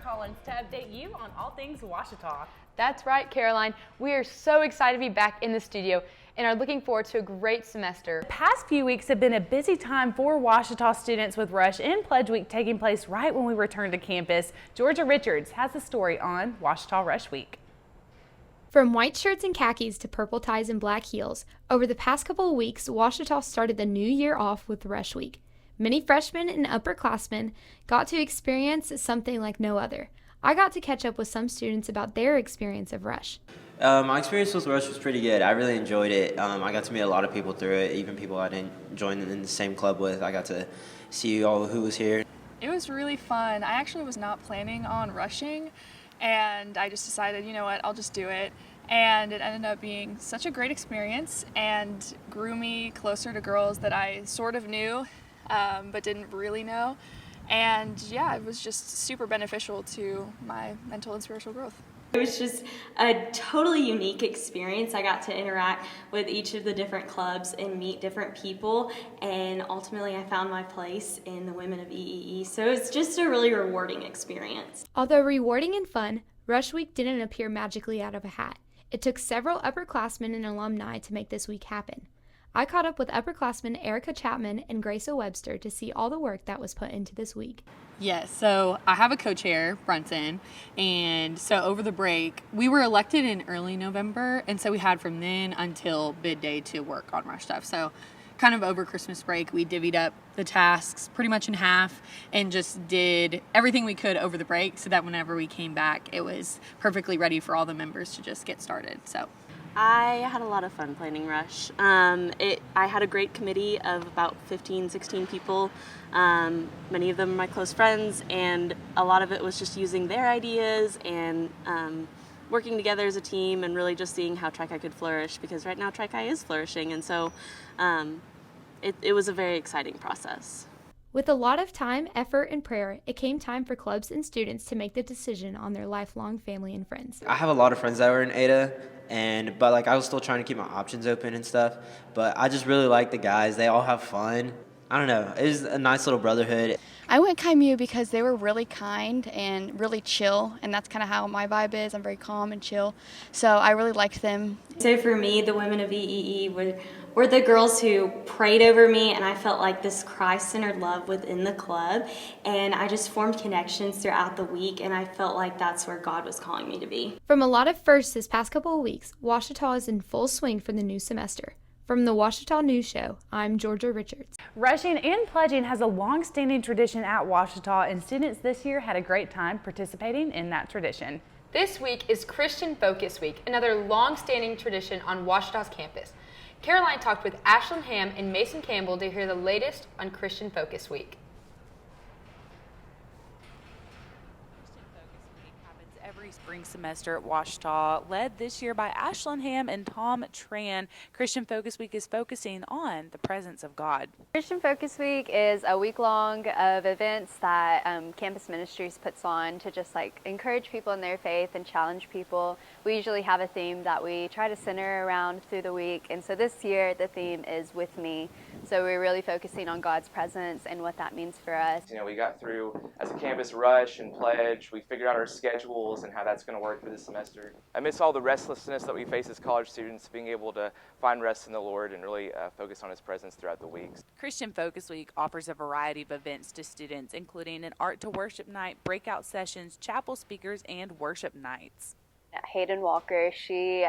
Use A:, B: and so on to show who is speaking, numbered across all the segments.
A: Collins to update you on all things Ouachita.
B: That's right, Caroline. We are so excited to be back in the studio and are looking forward to a great semester.
A: The past few weeks have been a busy time for Ouachita students with Rush and Pledge Week taking place right when we return to campus. Georgia Richards has a story on Ouachita Rush Week.
C: From white shirts and khakis to purple ties and black heels, over the past couple of weeks, Ouachita started the new year off with Rush Week. Many freshmen and upperclassmen got to experience something like no other. I got to catch up with some students about their experience of Rush.
D: My experience with Rush was pretty good. I really enjoyed it. I got to meet a lot of people through it, even people I didn't join in the same club with. I got to see all who was here.
E: It was really fun. I actually was not planning on rushing, and I just decided, you know what, I'll just do it. And it ended up being such a great experience and grew me closer to girls that I sort of knew, but didn't really know. And yeah, it was just super beneficial to my mental and spiritual growth.
F: It was just a totally unique experience. I got to interact with each of the different clubs and meet different people, and ultimately I found my place in the Women of EEE. So it's just a really rewarding experience.
C: Although rewarding and fun, Rush Week didn't appear magically out of a hat. It took several upperclassmen and alumni to make this week happen. I caught up with upperclassmen Erica Chapman and Grace Webster to see all the work that was put into this week.
G: Yes, so I have a co-chair, Brunson, and so over the break, we were elected in early November, and so we had from then until bid day to work on Rush stuff. So kind of over Christmas break, we divvied up the tasks pretty much in half and just did everything we could over the break so that whenever we came back, it was perfectly ready for all the members to just get started. So
H: I had a lot of fun planning Rush. I had a great committee of about 15, 16 people. Many of them are my close friends, and a lot of it was just using their ideas and working together as a team and really just seeing how Tri-Chi could flourish, because right now Tri-Chi is flourishing, and so it was a very exciting process.
C: With a lot of time, effort, and prayer, it came time for clubs and students to make the decision on their lifelong family and friends.
D: I have a lot of friends that were in Ada, but I was still trying to keep my options open and stuff. But I just really like the guys. They all have fun. I don't know. It was a nice little brotherhood.
I: I went Chi Mu because they were really kind and really chill, and that's kind of how my vibe is. I'm very calm and chill, so I really liked them.
F: So for me, the Women of EEE were the girls who prayed over me, and I felt like this Christ-centered love within the club, and I just formed connections throughout the week, and I felt like that's where God was calling me to be.
C: From a lot of firsts this past couple of weeks, Ouachita is in full swing for the new semester. From the Ouachita News Show, I'm Georgia Richards.
A: Rushing and pledging has a long-standing tradition at Ouachita, and students this year had a great time participating in that tradition.
B: This week is Christian Focus Week, another long-standing tradition on Ouachita's campus. Caroline talked with Ashlyn Ham and Mason Campbell to hear the latest on Christian Focus Week.
J: Every spring semester at Ouachita, led this year by Ashlyn Ham and Tom Tran. Christian Focus Week is focusing on the presence of God.
K: Christian Focus Week is a week-long of events that Campus Ministries puts on to just encourage people in their faith and challenge people. We usually have a theme that we try to center around through the week, and so this year the theme is With Me. So we're really focusing on God's presence and what that means for us.
L: You know, we got through as a campus rush and pledge. We figured out our schedules and how that's going to work for this semester. Amidst all the restlessness that we face as college students, being able to find rest in the Lord and really focus on His presence throughout the weeks.
J: Christian Focus Week offers a variety of events to students, including an art to worship night, breakout sessions, chapel speakers, and worship nights.
K: Hayden Walker, she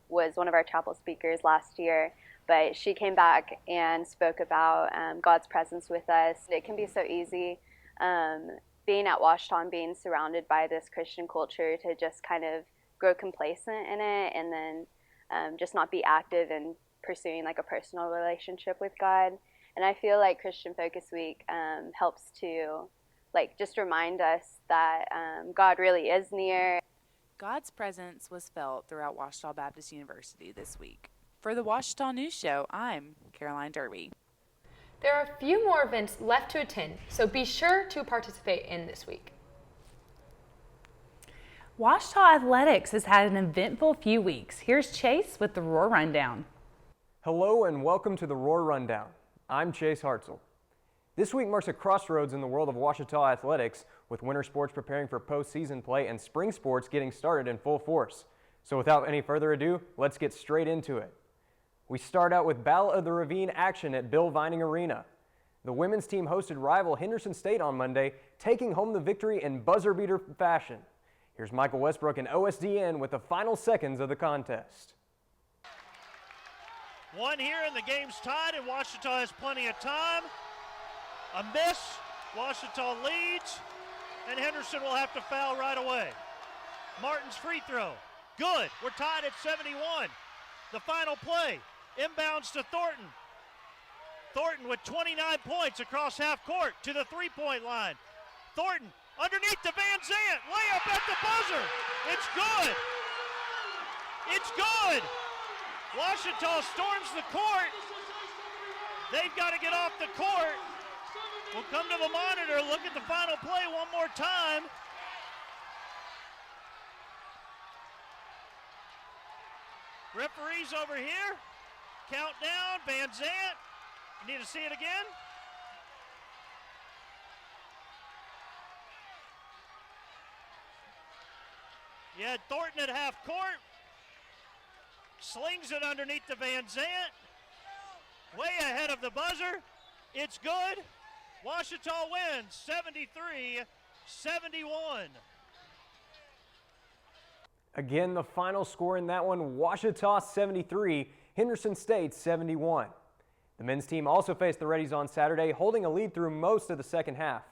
K: was one of our chapel speakers last year, but she came back and spoke about God's presence with us. It can be so easy being at Ouachita and being surrounded by this Christian culture to just kind of grow complacent in it, and then just not be active in pursuing a personal relationship with God. And I feel like Christian Focus Week helps to just remind us that God really is near.
J: God's presence was felt throughout Ouachita Baptist University this week. For the Ouachita News Show, I'm Caroline Derby.
B: There are a few more events left to attend, so be sure to participate in this week.
A: Ouachita Athletics has had an eventful few weeks. Here's Chase with the Roar Rundown.
M: Hello and welcome to the Roar Rundown. I'm Chase Hartzell. This week marks a crossroads in the world of Ouachita athletics, with winter sports preparing for postseason play and spring sports getting started in full force. So without any further ado, let's get straight into it. We start out with Battle of the Ravine action at Bill Vining Arena. The women's team hosted rival Henderson State on Monday, taking home the victory in buzzer beater fashion. Here's Michael Westbrook and OSDN with the final seconds of the contest.
N: One here and the game's tied, and Ouachita has plenty of time. A miss, Ouachita leads, and Henderson will have to foul right away. Martin's free throw, good. We're tied at 71. The final play, inbounds to Thornton. Thornton with 29 points across half court to the three-point line. Thornton underneath to Van Zant, layup at the buzzer. It's good. It's good. Ouachita storms the court. They've got to get off the court. We'll come to the monitor, look at the final play one more time. Referees over here. Countdown, Van Zant. You need to see it again? You had Thornton at half court. Slings it underneath the Van Zant. Way ahead of the buzzer. It's good. Ouachita wins 73-71.
M: Again, the final score in that one, Ouachita 73, Henderson State 71. The men's team also faced the Reddies on Saturday, holding a lead through most of the second half.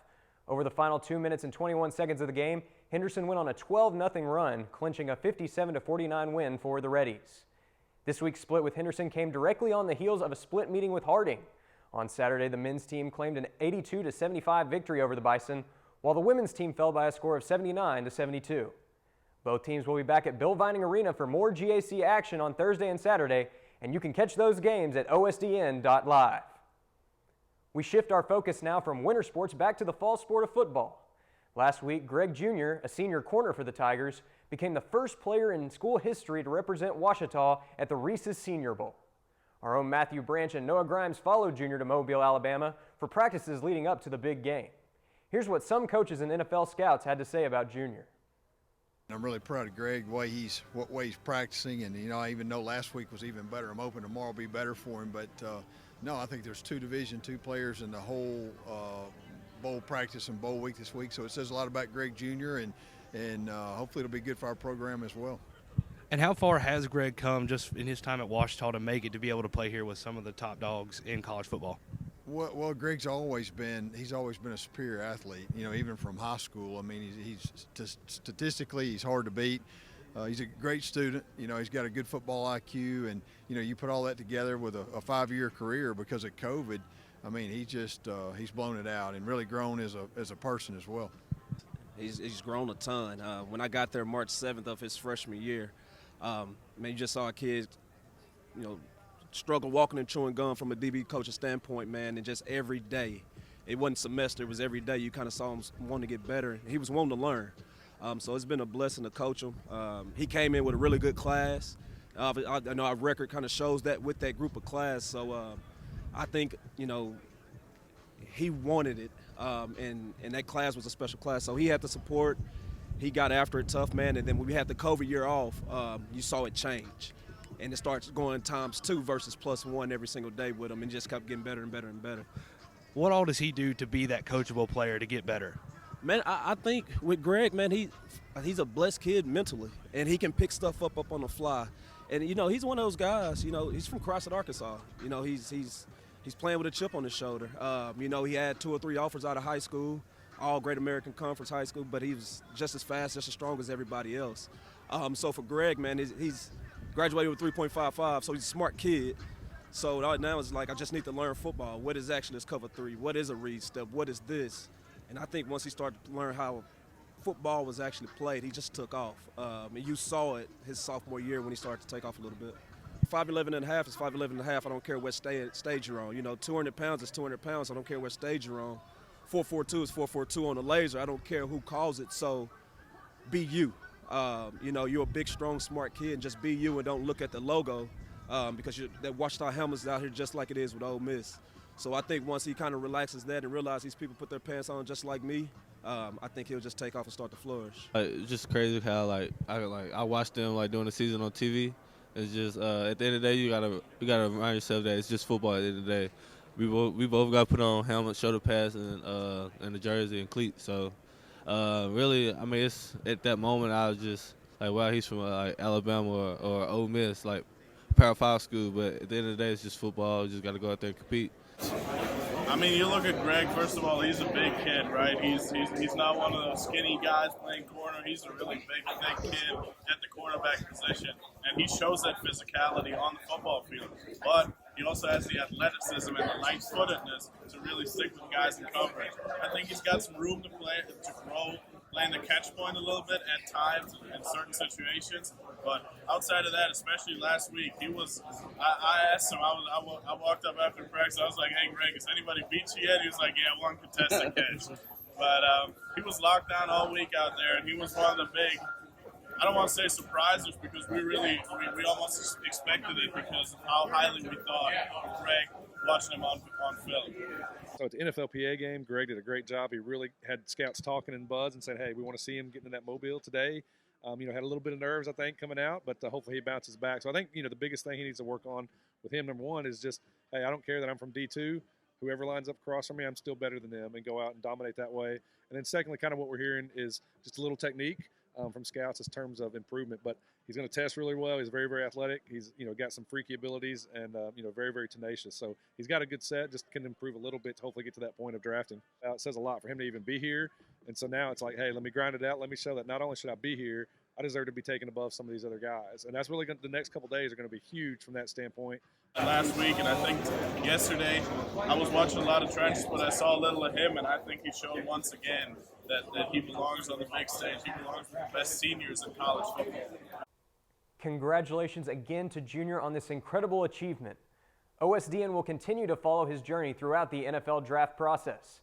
M: Over the final 2 minutes and 21 seconds of the game, Henderson went on a 12-0 run, clinching a 57-49 win for the Reddies. This week's split with Henderson came directly on the heels of a split meeting with Harding. On Saturday, the men's team claimed an 82-75 victory over the Bison, while the women's team fell by a score of 79-72. Both teams will be back at Bill Vining Arena for more GAC action on Thursday and Saturday, and you can catch those games at osdn.live. We shift our focus now from winter sports back to the fall sport of football. Last week, Greg Jr., a senior corner for the Tigers, became the first player in school history to represent Ouachita at the Reese's Senior Bowl. Our own Matthew Branch and Noah Grimes followed Jr. to Mobile, Alabama for practices leading up to the big game. Here's what some coaches and NFL scouts had to say about Jr.
O: I'm really proud of Greg, what way he's practicing, and I even know last week was even better. I'm hoping tomorrow will be better for him, but no, I think there's two Division II players in the whole bowl practice and bowl week this week, so it says a lot about Greg Jr. and hopefully it'll be good for our program as well.
P: And how far has Greg come just in his time at Ouachita to make it to be able to play here with some of the top dogs in college football?
O: Well, Greg's always been a superior athlete, even from high school. I mean, he's statistically, he's hard to beat. He's a great student. He's got a good football IQ, and, you put all that together with a 5-year career because of COVID. I mean, he's blown it out and really grown as a person as well.
Q: He's grown a ton. When I got there March 7th of his freshman year, you just saw a kid, struggle walking and chewing gum from a DB coach's standpoint, man, and just every day. It wasn't semester, it was every day. You kind of saw him wanting to get better. He was wanting to learn. So it's been a blessing to coach him. He came in with a really good class. I know our record kind of shows that with that group of class. So I think, he wanted it, and that class was a special class. So he had the support. He got after it tough, man, and then when we had the COVID year off, you saw it change. And it starts going ×2 versus +1 every single day with him, and just kept getting better and better and better.
P: What all does he do to be that coachable player to get better?
Q: Man, I think with Greg, man, he's a blessed kid mentally, and he can pick stuff up on the fly. And, he's one of those guys, he's from Crossett, Arkansas. He's playing with a chip on his shoulder. He had 2 or 3 offers out of high school, all Great American Conference high school, but he was just as fast, just as strong as everybody else. So for Greg, man, he's graduated with 3.55, so he's a smart kid. So now it's like I just need to learn football. What is actually this cover 3? What is a read step? What is this? And I think once he started to learn how football was actually played, he just took off. And you saw it his sophomore year when he started to take off a little bit. 5'11 and a half is 5'11 and a half. I don't care what stage you're on. 200 pounds is 200 pounds. I don't care what stage you're on. 442 is 442 on the laser. I don't care who calls it. So be you. You're a big, strong, smart kid, and just be you and don't look at the logo because that Ouachita helmet's out here just like it is with Ole Miss. So I think once he kind of relaxes that and realizes these people put their pants on just like me, I think he'll just take off and start to flourish.
R: It's just crazy how I watched them during the season on TV. It's just at the end of the day you gotta remind yourself that it's just football. At the end of the day, we both got to put on helmets, shoulder pads, and the jersey and cleats. So really, I mean, it's at that moment I was just like, wow, he's from Alabama or Ole Miss, Power 5 school. But at the end of the day, it's just football. You just got to go out there and compete.
S: I mean, you look at Greg, first of all, he's a big kid, right? He's not one of those skinny guys playing corner. He's a really big kid at the quarterback position, and he shows that physicality on the football field. But he also has the athleticism and the light-footedness to really stick with guys in coverage. I think he's got some room to grow, playing the catch point a little bit at times in certain situations. But outside of that, especially last week, I asked him, I walked up after practice, I was like, hey, Greg, has anybody beat you yet? He was like, yeah, one contested catch. But he was locked down all week out there, and he was one of the big, I don't want to say surprises, because we almost expected it because of how highly we thought of Greg watching him on film.
T: So at the NFLPA game, Greg did a great job. He really had scouts talking and buzz and said, hey, we want to see him getting in that mobile today. Had a little bit of nerves, I think, coming out, but hopefully he bounces back. So I think, the biggest thing he needs to work on with him, number one, is just, hey, I don't care that I'm from D2. Whoever lines up across from me, I'm still better than them, and go out and dominate that way. And then secondly, kind of what we're hearing is just a little technique from scouts in terms of improvement. But he's going to test really well. He's very, very athletic. He's, got some freaky abilities and, very, very tenacious. So he's got a good set, just can improve a little bit to hopefully get to that point of drafting. It says a lot for him to even be here. And so now it's like, hey, let me grind it out. Let me show that not only should I be here, I deserve to be taken above some of these other guys. And that's really the next couple of days are going to be huge from that standpoint.
S: Last week, and I think yesterday, I was watching a lot of trenches, but I saw a little of him, and I think he showed once again that he belongs on the big stage. He belongs with the best seniors in college football.
M: Congratulations again to Junior on this incredible achievement. OSDN will continue to follow his journey throughout the NFL draft process.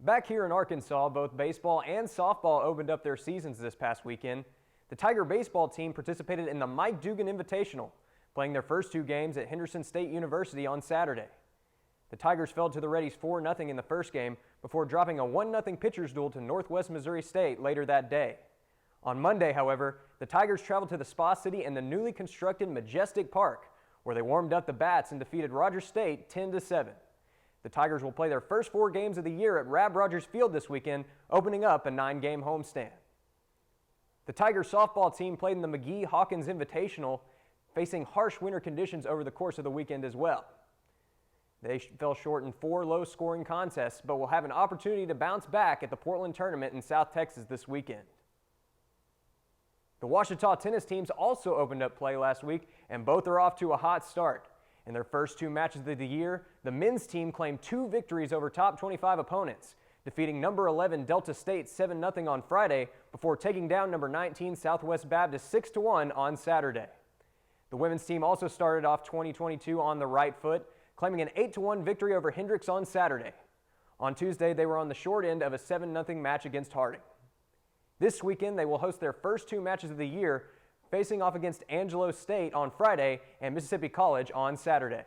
M: Back here in Arkansas, both baseball and softball opened up their seasons this past weekend. The Tiger baseball team participated in the Mike Dugan Invitational, playing their first two games at Henderson State University on Saturday. The Tigers fell to the Reddies 4-0 in the first game before dropping a 1-0 pitcher's duel to Northwest Missouri State later that day. On Monday, however, the Tigers traveled to the Spa City and the newly constructed Majestic Park, where they warmed up the bats and defeated Rogers State 10-7. The Tigers will play their first 4 games of the year at Rab Rogers Field this weekend, opening up a 9-game homestand. The Tigers softball team played in the McGee-Hawkins Invitational, facing harsh winter conditions over the course of the weekend as well. They fell short in 4 low-scoring contests, but will have an opportunity to bounce back at the Portland tournament in South Texas this weekend. The Ouachita tennis teams also opened up play last week, and both are off to a hot start. In their first 2 matches of the year, the men's team claimed 2 victories over top 25 opponents, defeating number 11 Delta State 7-0 on Friday before taking down number 19 Southwest Baptist 6-1 on Saturday. The women's team also started off 2022 on the right foot, claiming an 8-1 victory over Hendricks on Saturday. On Tuesday, they were on the short end of a 7-0 match against Harding. This weekend, they will host their first 2 matches of the year, facing off against Angelo State on Friday and Mississippi College on Saturday.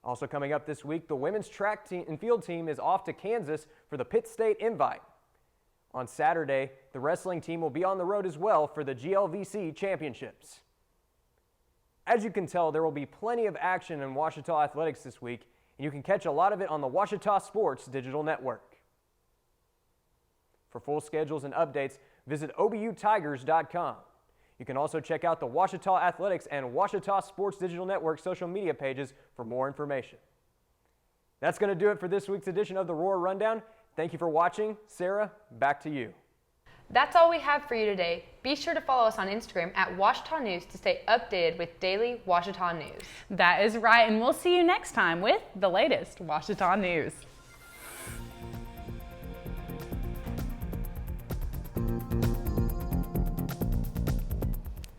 M: Also coming up this week, the women's track team and field team is off to Kansas for the Pitt State Invite. On Saturday, the wrestling team will be on the road as well for the GLVC Championships. As you can tell, there will be plenty of action in Ouachita athletics this week, and you can catch a lot of it on the Ouachita Sports Digital Network. For full schedules and updates, visit obutigers.com. You can also check out the Ouachita Athletics and Ouachita Sports Digital Network social media pages for more information. That's going to do it for this week's edition of the Roar Rundown. Thank you for watching. Sarah, back to you.
B: That's all we have for you today. Be sure to follow us on Instagram at Ouachita News to stay updated with daily Ouachita news.
A: That is right, and we'll see you next time with the latest Ouachita news.